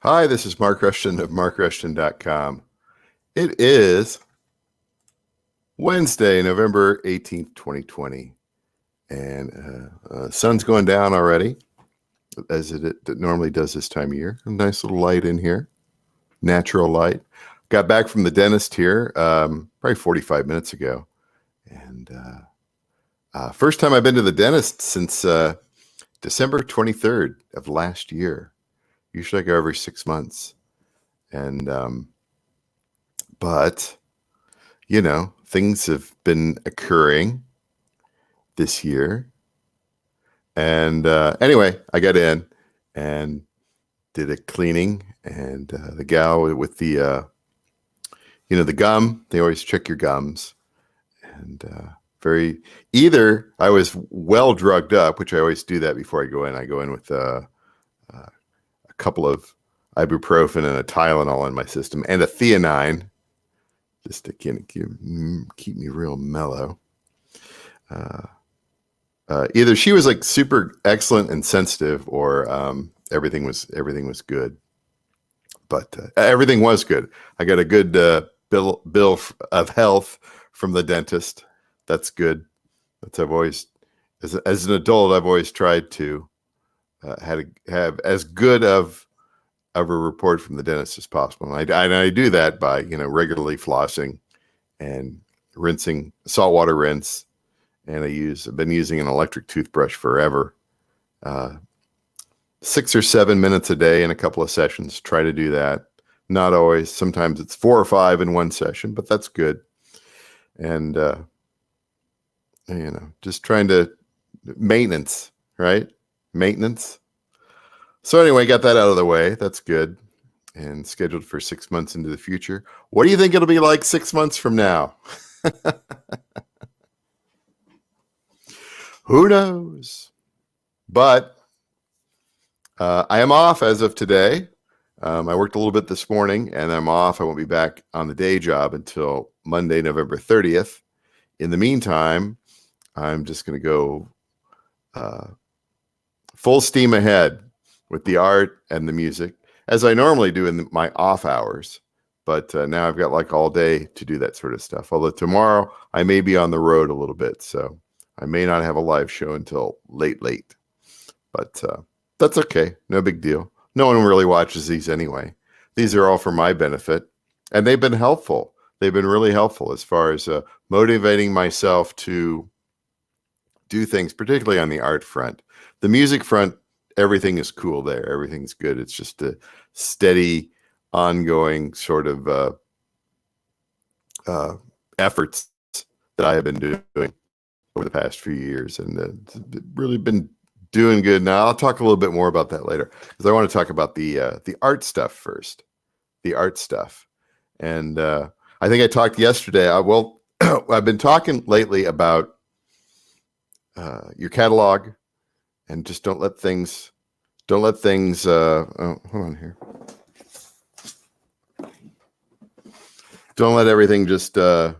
Hi, this is Mark Rushton of markrushton.com. It is Wednesday, November 18th, 2020, and sun's going down already, as it normally does this time of year. A nice little light in here, natural light. Got back from the dentist here probably 45 minutes ago, and first time I've been to the dentist since December 23rd of last year. Usually I go every 6 months. And, but, you know, things have been occurring this year. And anyway, I got in and did a cleaning, and the gal with the, the gum, they always check your gums. And either I was well drugged up, which I always do that before I go in. I go in with a couple of ibuprofen and a Tylenol in my system and a theanine, just to kind of keep me real mellow. Either she was like super excellent and sensitive, or everything was good. But everything was good. I got a good bill of health from the dentist. That's good. I've always, as an adult, I've always tried to have as good of a report from the dentist as possible. And I do that by, regularly flossing and rinsing, saltwater rinse. And I've been using an electric toothbrush forever. 6 or 7 minutes a day in a couple of sessions. Try to do that. Not always. Sometimes it's 4 or 5 in one session, but that's good. And, just trying to maintenance, right? Maintenance. So anyway, got that out of the way. That's good. And scheduled for 6 months into the future. What do you think it'll be like 6 months from now? Who knows? But I am off as of today. I worked a little bit this morning, and I'm off. I won't be back on the day job until Monday, November 30th. In the meantime, I'm just going to go full steam ahead with the art and the music, as I normally do in my off hours. But now I've got like all day to do that sort of stuff. Although tomorrow I may be on the road a little bit, so I may not have a live show until late. But that's okay. No big deal. No one really watches these anyway. These are all for my benefit, and they've been helpful. They've been really helpful as far as motivating myself to do things, particularly on the art front. The music front, everything is cool there. Everything's good. It's just a steady, ongoing sort of efforts that I have been doing over the past few years, and it's really been doing good. Now I'll talk a little bit more about that later, because I want to talk about the art stuff first. The art stuff, and I think I talked yesterday. I've been talking lately about your catalog, and just don't let things. Hold on here. Don't let everything just don't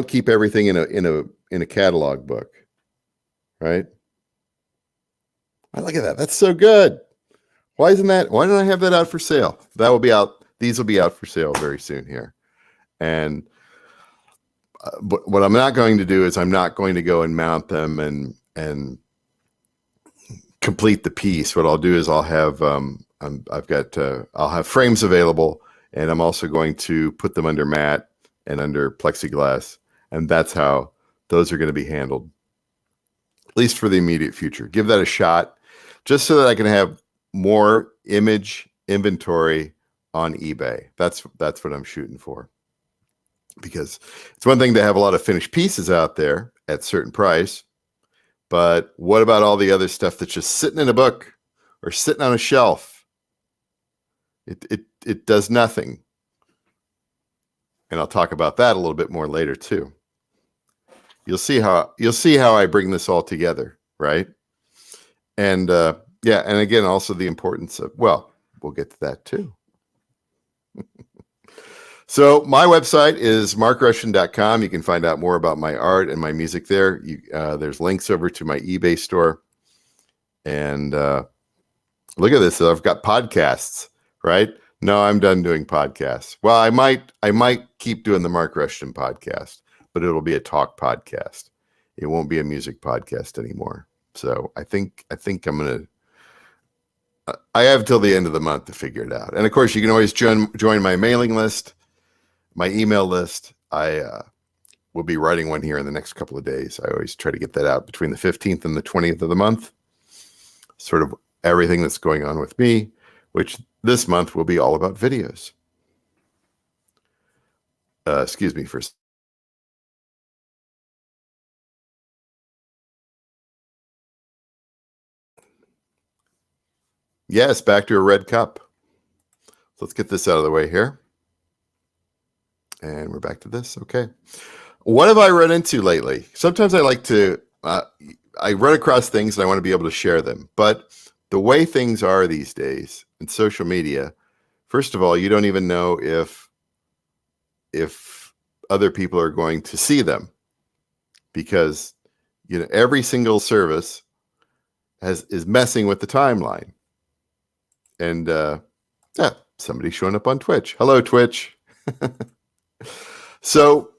keep everything in a catalog book, right? I look at that. That's so good. Why don't I have that out for sale? That will be out. These will be out for sale very soon here. And but what I'm not going to do is I'm not going to go and mount them and complete the piece. What I'll do is I'll have I'll have frames available, and I'm also going to put them under mat and under plexiglass, and that's how those are going to be handled, at least for the immediate future. Give that a shot, just so that I can have more image inventory on eBay. That's what I'm shooting for. Because it's one thing to have a lot of finished pieces out there at a certain price, but what about all the other stuff that's just sitting in a book or sitting on a shelf? It does nothing. And I'll talk about that a little bit more later too. You'll see how I bring this all together, right? And and again, also the importance of, we'll get to that too. So my website is markrushton.com. You can find out more about my art and my music there. There's links over to my eBay store. And look at this. I've got podcasts, right? No, I'm done doing podcasts. Well, I might keep doing the Mark Rushton podcast, but it'll be a talk podcast. It won't be a music podcast anymore. So I think I'm going to, I have till the end of the month to figure it out. And of course, you can always join my mailing list, my email list. I will be writing one here in the next couple of days. I always try to get that out between the 15th and the 20th of the month. Sort of everything that's going on with me, which this month will be all about videos. Excuse me for yes, back to a red cup. Let's get this out of the way here. And we're back to this. Okay. What have I run into lately? Sometimes I like to, I run across things and I want to be able to share them. But the way things are these days in social media, first of all, you don't even know if other people are going to see them, because every single service is messing with the timeline. And somebody's showing up on Twitch. Hello, Twitch. So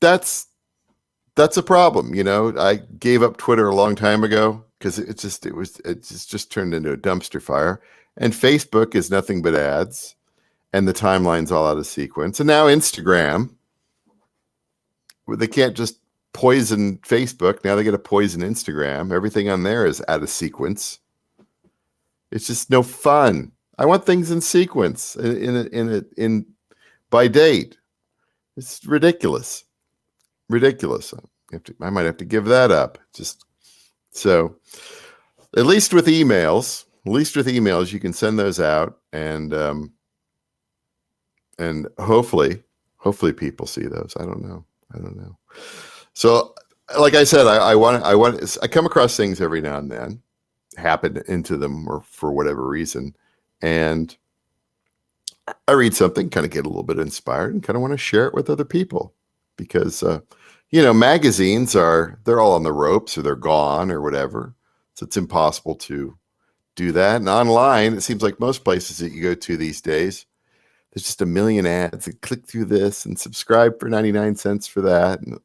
that's a problem. I gave up Twitter a long time ago because it just turned into a dumpster fire. And Facebook is nothing but ads, and the timeline's all out of sequence. And now Instagram, they can't just poison Facebook. Now they got to poison Instagram. Everything on there is out of sequence. It's just no fun. I want things in sequence, in by date. It's ridiculous. I might have to give that up. Just so, at least with emails, you can send those out, and hopefully people see those. I don't know. So, like I said, I come across things every now and then, happen into them, or for whatever reason, and I read something, kind of get a little bit inspired, and kind of want to share it with other people, because magazines they're all on the ropes, or they're gone, or whatever. So it's impossible to do that. And online, it seems like most places that you go to these days, there's just a million ads, and click through this and subscribe for 99 cents for that. And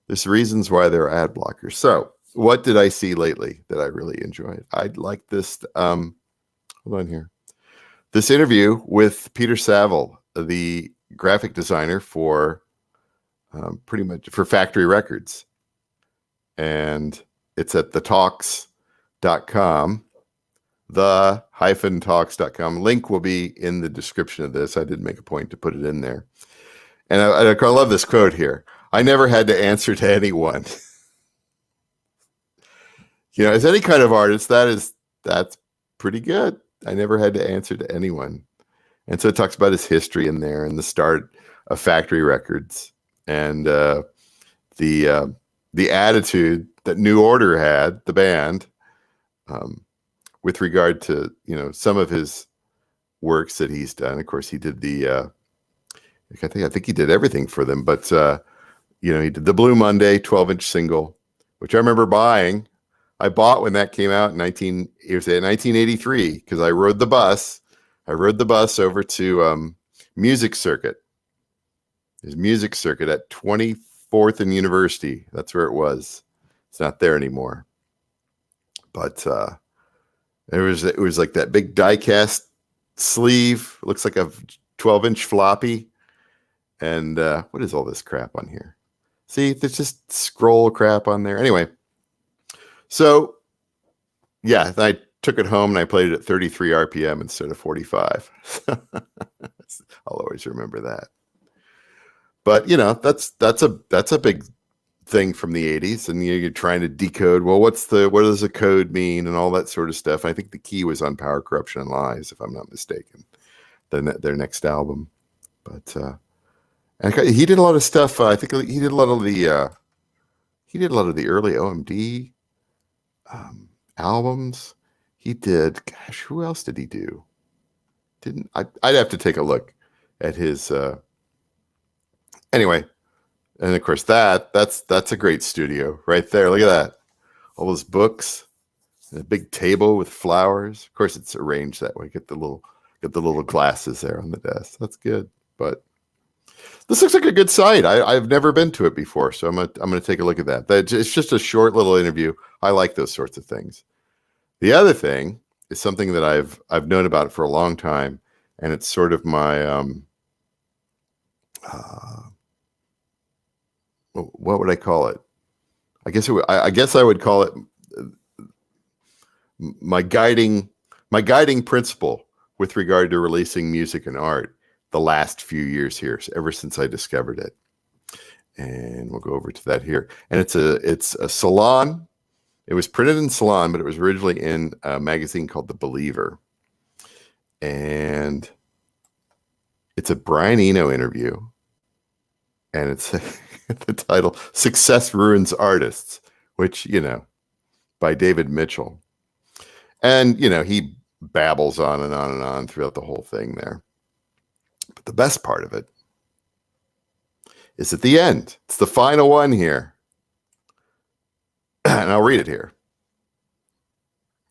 there's reasons why there are ad blockers. So what did I see lately that I really enjoyed? I like this. Hold on here. This interview with Peter Saville, the graphic designer for pretty much for Factory Records. And it's at thetalks.com, the-talks.com. Link will be in the description of this. I did make a point to put it in there. And I love this quote here. I never had to answer to anyone. As any kind of artist, that's pretty good. I never had to answer to anyone. And so it talks about his history in there, and the start of Factory Records, and the attitude that New Order had, the band, with regard to some of his works that he's done. Of course, he did I think he did everything for them, but he did the Blue Monday 12-inch single, which I remember buying. I bought when that came out in 1983, because I rode the bus. Over to Music Circuit. There's Music Circuit at 24th and University. That's where it was. It's not there anymore. But it was like that big die-cast sleeve. It looks like a 12-inch floppy. And what is all this crap on here? See, there's just scroll crap on there. Anyway, so yeah, I took it home and I played it at 33 RPM instead of 45. I'll always remember that. But that's a big thing from the 80s, and you're trying to decode, well, what does a code mean, and all that sort of stuff. I think the key was on Power, Corruption, and Lies, if I'm not mistaken, their next album. But and he did a lot of stuff. I think he did a lot of the early OMD albums. He did. Gosh, who else did he do? didn't. I'd have to take a look at his. Anyway, and of course that's a great studio right there. Look at that, all those books, and a big table with flowers. Of course, it's arranged that way. Get the little glasses there on the desk. That's good. But this looks like a good site. I've never been to it before, so I'm gonna take a look at that. It's just a short little interview. I like those sorts of things. The other thing is something that I've known about for a long time, and it's sort of my what would I call it? I guess I would call it my guiding principle with regard to releasing music and art the last few years here, ever since I discovered it. And we'll go over to that here. And it's a Salon. It was printed in Salon, but it was originally in a magazine called The Believer. And it's a Brian Eno interview. And it's the title, Success Ruins Artists, which, by David Mitchell. And, he babbles on and on and on throughout the whole thing there. But the best part of it is at the end. It's the final one here. And I'll read it here.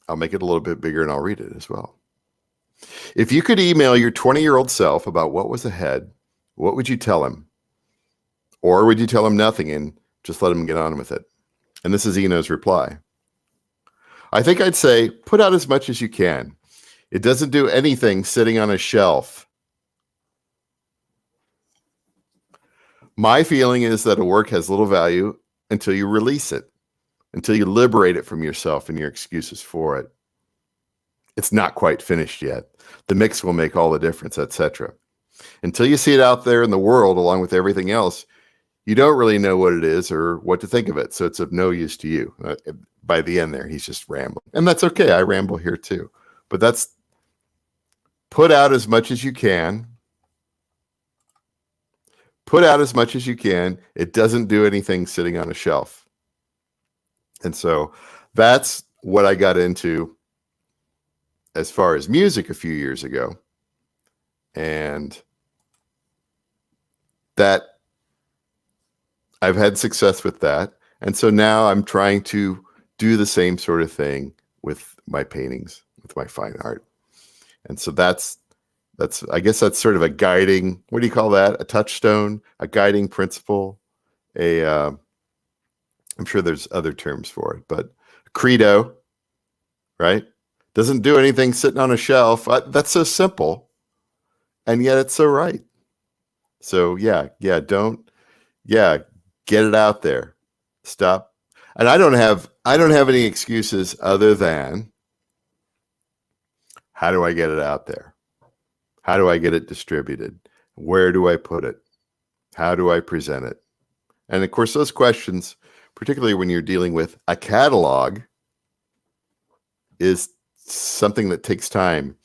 I'll make it a little bit bigger and I'll read it as well. If you could email your 20-year-old self about what was ahead, what would you tell him? Or would you tell him nothing and just let him get on with it? And this is Eno's reply. I think I'd say, put out as much as you can. It doesn't do anything sitting on a shelf. My feeling is that a work has little value until you release it, until you liberate it from yourself and your excuses for it. It's not quite finished yet. The mix will make all the difference, etc. Until you see it out there in the world along with everything else, you don't really know what it is or what to think of it. So it's of no use to you. By the end there, he's just rambling. And that's okay. I ramble here too. But that's put out as much as you can. Put out as much as you can. It doesn't do anything sitting on a shelf. And so that's what I got into as far as music a few years ago. And that I've had success with that. And so now I'm trying to do the same sort of thing with my paintings, with my fine art. And so that's I guess that's sort of a guiding, what do you call that? A touchstone, a guiding principle, I'm sure there's other terms for it, but credo, right? Doesn't do anything sitting on a shelf. That's so simple, and yet it's so right. So get it out there. Stop. And I don't have any excuses other than, how do I get it out there? How do I get it distributed? Where do I put it? How do I present it? And of course, those questions, particularly when you're dealing with a catalog, is something that takes time,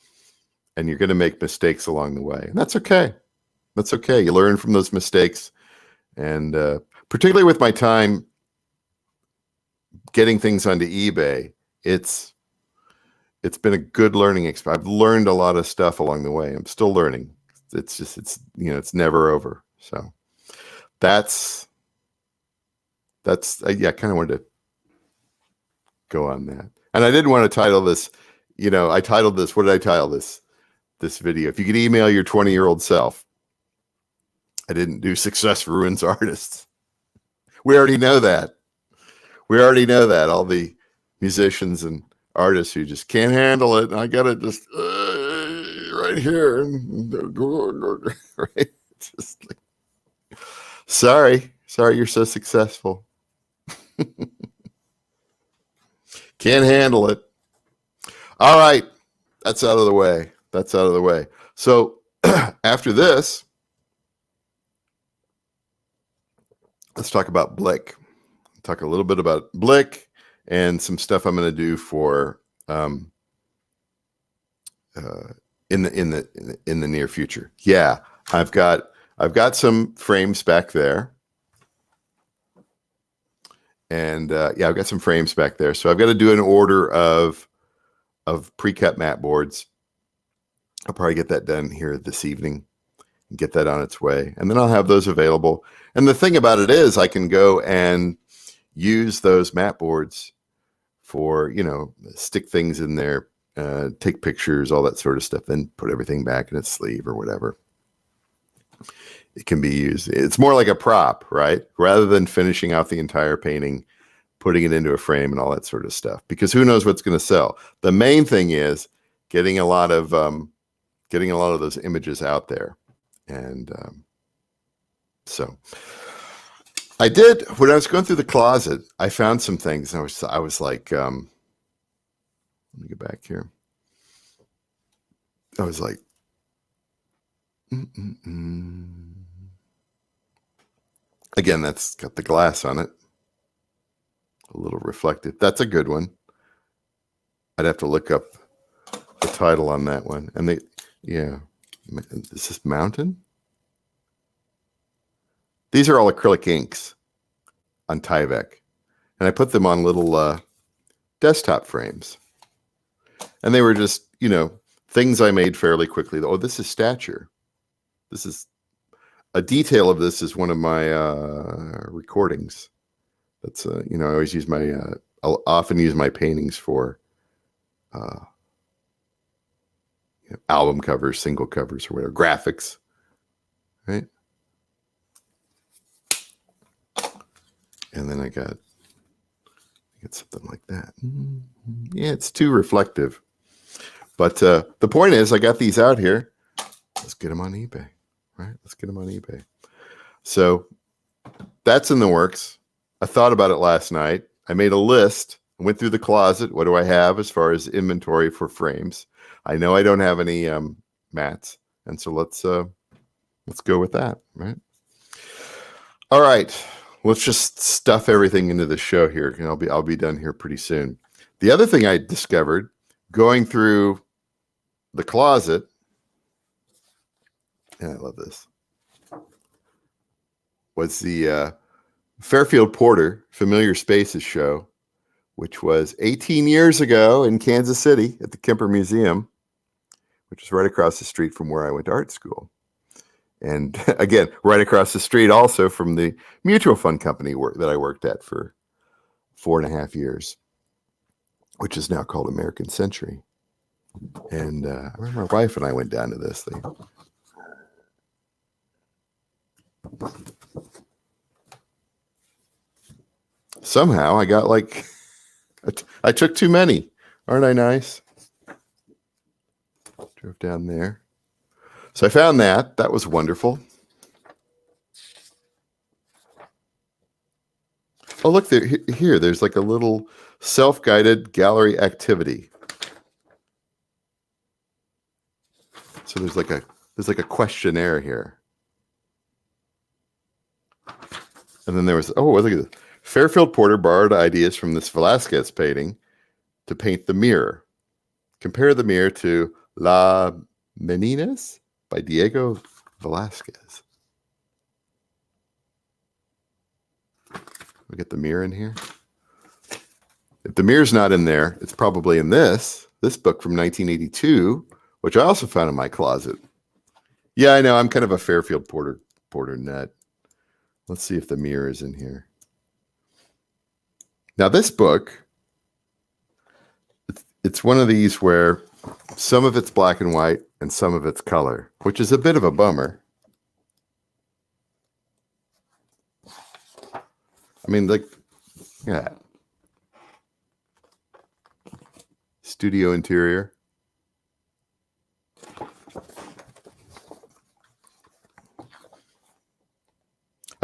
and you're going to make mistakes along the way. And that's okay. That's okay. You learn from those mistakes. And particularly with my time getting things onto eBay, it's been a good learning experience. I've learned a lot of stuff along the way. I'm still learning. It's never over. So that's I kind of wanted to go on that. And I didn't want to title this, I titled this, what did I title this video? If you could email your 20-year-old self. I didn't do Success Ruins Artists. We already know that. All the musicians and artists who just can't handle it. And I got it just right here. Right? Just like, sorry, you're so successful. Can't handle it. All right. That's out of the way. So after this, let's talk about Blick. Talk a little bit about Blick and some stuff I'm going to do for in the near future. Yeah, I've got some frames back there, and I've got some frames back there. So I've got to do an order of pre-cut mat boards, I'll probably get that done here this evening and get that on its way. And then I'll have those available. And the thing about it is I can go and use those mat boards for, stick things in there, take pictures, all that sort of stuff, then put everything back in its sleeve or whatever. It can be used. It's more like a prop, right? Rather than finishing out the entire painting, putting it into a frame and all that sort of stuff, because who knows what's going to sell. The main thing is getting a lot of those images out there. And so I did, when I was going through the closet, I found some things. I was like, let me get back here. I was like, again, that's got the glass on it. A little reflective. That's a good one. I'd have to look up the title on that one. And is this Mountain? These are all acrylic inks on Tyvek. And I put them on little desktop frames. And they were just, things I made fairly quickly. Oh, this is stature. This is a detail of this is one of my recordings. That's I always use I'll often use my paintings for album covers, single covers, or whatever, graphics, right? And then I got something like that. Yeah, it's too reflective. But the point is, I got these out here. Let's get them on eBay, right? Let's get them on eBay. So that's in the works. I thought about it last night. I made a list. I went through the closet. What do I have as far as inventory for frames? I know I don't have any mats, and so let's go with that, right? All right, let's just stuff everything into the show here, and I'll be done here pretty soon. The other thing I discovered going through the closet, and I love this, was the Fairfield Porter Familiar Spaces show, which was 18 years ago in Kansas City at the Kemper Museum, which is right across the street from where I went to art school. And again, right across the street also from the mutual fund company that I worked at for 4.5 years, which is now called American Century. And I remember my wife and I went down to this thing. Somehow I got I took too many. Aren't I nice? Drove down there. So I found that. That was wonderful. Oh, look, there's like a little self-guided gallery activity. So there's like a questionnaire here. And then there was, look at this. Fairfield Porter borrowed ideas from this Velázquez painting to paint the mirror. Compare the mirror to La Meninas by Diego Velázquez. We get the mirror in here. If the mirror's not in there, it's probably in this book from 1982, which I also found in my closet. Yeah, I know. I'm kind of a Fairfield Porter nut. Let's see if the mirror is in here. Now, this book, it's one of these where some of it's black and white and some of it's color, which is a bit of a bummer. I mean, yeah. Studio interior.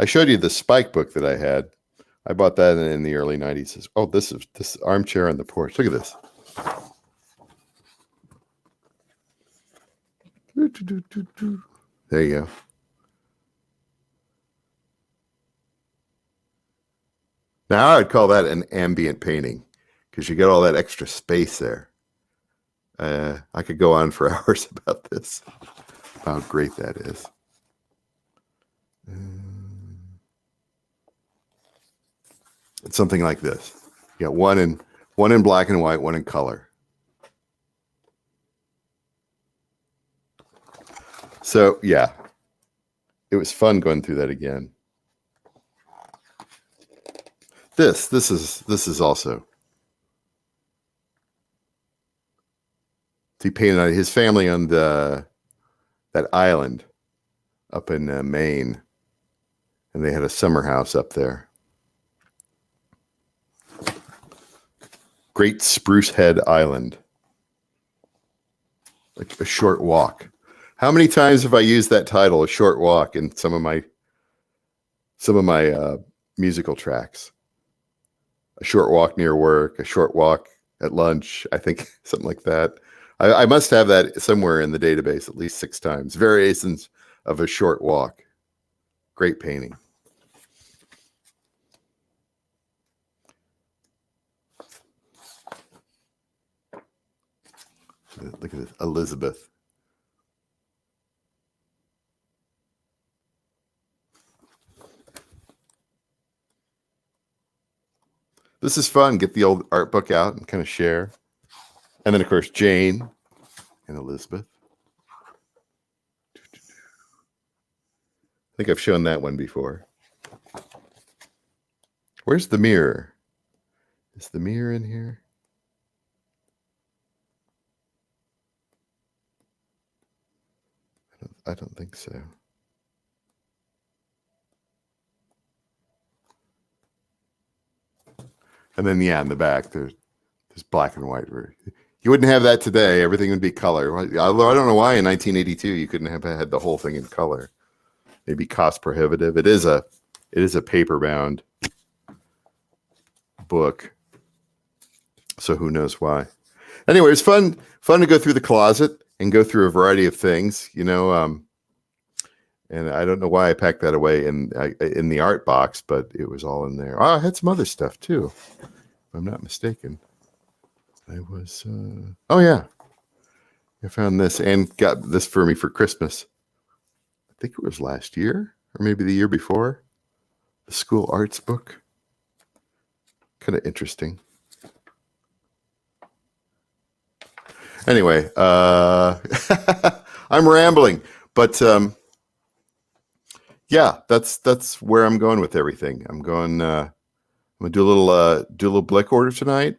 I showed you the Spike book that I had. I bought that in the early 90s. Oh, this armchair on the porch. Look at this. There you go. Now I'd call that an ambient painting because you get all that extra space there. I could go on for hours about this, how great that is. It's something like this. You got one in black and white, one in color. So yeah, it was fun going through that again. This is also. He painted on his family on that island up in Maine, and they had a summer house up there. Great Spruce Head Island, like a short walk. How many times have I used that title, a short walk, in some of my musical tracks? A short walk near work, a short walk at lunch. I think something like that. I must have that somewhere in the database at least 6 times. Variations of a short walk. Great painting. Look at this, Elizabeth. This is fun. Get the old art book out and kind of share. And then, of course, Jane and Elizabeth. I think I've shown that one before. Where's the mirror? Is the mirror in here? I don't think so. And then, yeah, in the back, there's black and white. You wouldn't have that today. Everything would be color. Although I don't know why in 1982 you couldn't have had the whole thing in color. Maybe cost prohibitive. It is a paper-bound book, so who knows why. Anyway, it's fun to go through the closet and go through a variety of things, you know. And I don't know why I packed that away in the art box, but it was all in there. Oh, I had some other stuff too, if I'm not mistaken. I was, oh yeah, I found this and got this for me for Christmas. I think it was last year or maybe the year before. The school arts book. Kind of interesting. Anyway, I'm rambling, but yeah, that's where I'm going with everything. I'm gonna do a little Blick order tonight,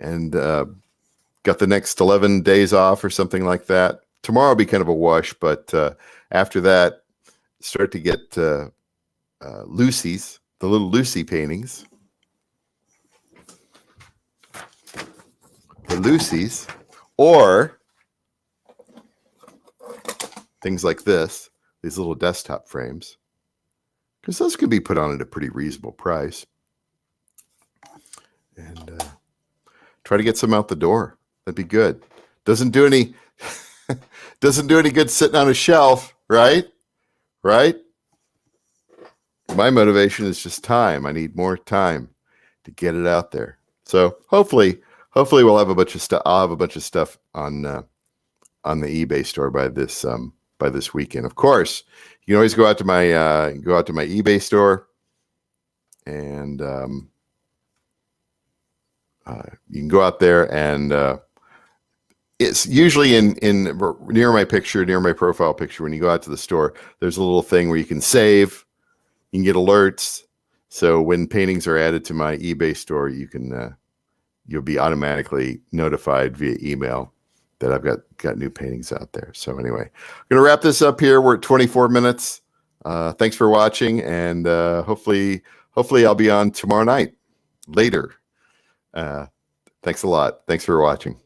and got the next 11 days off or something like that. Tomorrow will be kind of a wash, but after that, start to get Lucy's, the little Lucy paintings. The Lucy's, or things like this, these little desktop frames, because those can be put on at a pretty reasonable price. And try to get some out the door. That'd be good. Doesn't do any good sitting on a shelf, right? Right? My motivation is just time. I need more time to get it out there. So hopefully we'll have a bunch of stuff. I'll have a bunch of stuff on the eBay store by this weekend. Of course, you can always go out to my eBay store, and you can go out there, and it's usually in near my profile picture. When you go out to the store, there's a little thing where you can save. You can get alerts. So when paintings are added to my eBay store, you can you'll be automatically notified via email that I've got new paintings out there. So anyway, I'm going to wrap this up here. We're at 24 minutes. Thanks for watching, and hopefully I'll be on tomorrow night later. Thanks a lot. Thanks for watching.